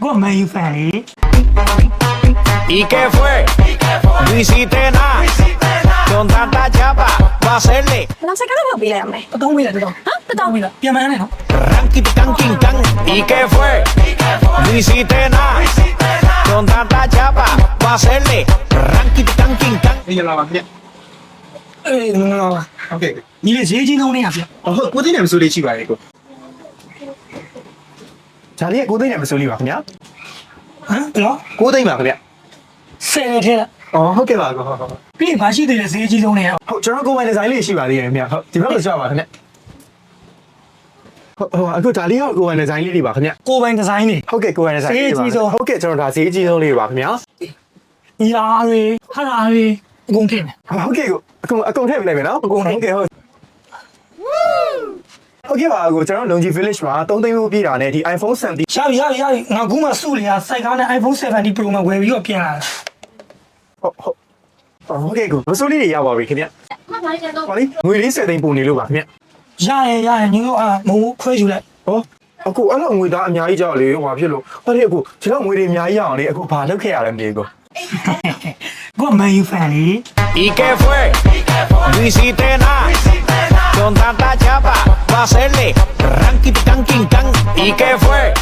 ကိုမန်ယူဖန်လေ ¿Y qué fue? No hiciste nada. Con tanta chapa, va a hacerle. နောက်ဆက်ကတော့ပေးလိုက်ရမယ် အတုံးပေးလိုက်တော့ တတော် ပေးလိုက်ပြန်မန်းနဲ့နော် Ranky can king can. ¿Y qué fue? No hiciste nada. Con tanta chapa, va a hacerle. Ranky can king can. ဒီလာပါခင်ဗျ အေးငါငါ ဟုတ်ကဲ့ ညီလေးဈေးကြီးလုံးနေရပြ ဟုတ်ကိုသိနေမစိုးလေးရှိပါတယ်ကိုဂျာလေးကကိုသိနေမစိုးလေးပါခင်ဗျာ ဟမ်ဘယ်တော့ ကိုသိပါခင်ဗျာ ဆယ်နေထဲလား အော်ဟုတ်ကဲ့ပါကိုဟုတ် ပြီးရင်မရှိသေးတဲ့ဈေးကြီးလုံးနေရ ဟုတ်ကျွန်တော်ကိုယ်ပိုင်ဒီဇိုင်းလေးရှိပါသေးတယ်ခင်ဗျာဟုတ်ဒီဘက်ကိုကြပါခင်ဗျာဟုတ်အခုဒါလေးကကိုယ်ပိုင်ဒီဇိုင်းလေးတွေပါခင်ဗျာ ကိုပိုင်ဒီဇိုင်းတွေ ဟုတ်ကဲ့ကိုယ်ပိုင်ဒီဇိုင်းလေးပါဟုတ်ကဲ့ကျွန်တော်ဒါဈေးကြီးဆုံးလေးပါခင်ဗျာ ညီလာတွေဟာလာတွေအကုန်ထည့်မယ် ဟုတ်ကဲ့ကိုအကုန်ထည့်ပြလိုက်မယ်နော်ဟုတ်ကဲ့ဟုတ်ဟုတ်ကဲ့ပါကိုကျွန်တော်လုံကြီး village မှာ3သိန်းလို့ပြည်တာနဲ့ဒီ iPhone 17 ရပြီငါကူးမှစုလေကစိုက်ကားနဲ့ iPhone 70 Pro မှာဝယ်ပြီးတော့ပြန်လာတာ ဟုတ်ကဲ့ကိုမစိုးလေးတွေရပါပြီခင်ဗျာ မှတ်ပါလိုက်တော့ ဟောလေငွေလေး7သိန်းပုံနေလို့ပါခင်ဗျာ ရတယ်ညီတို့မုံခွဲယူလိုက် ဟောအခုအဲ့လိုငွေသားအများကြီးကြောက်လေဟိုဘာဖြစ်လို့ဟောလေအခုကျွန်တော်ငွေတွေအများကြီးရအောင်လေအခုဘာလုပ်ခဲ့ရလဲမသိဘူး ကိုမန်ယူဖန်လေ ¿Y qué fue? No hiciste nada. Con tanta chapa, va a hacerle. Ranky can king can. ¿Y qué fue?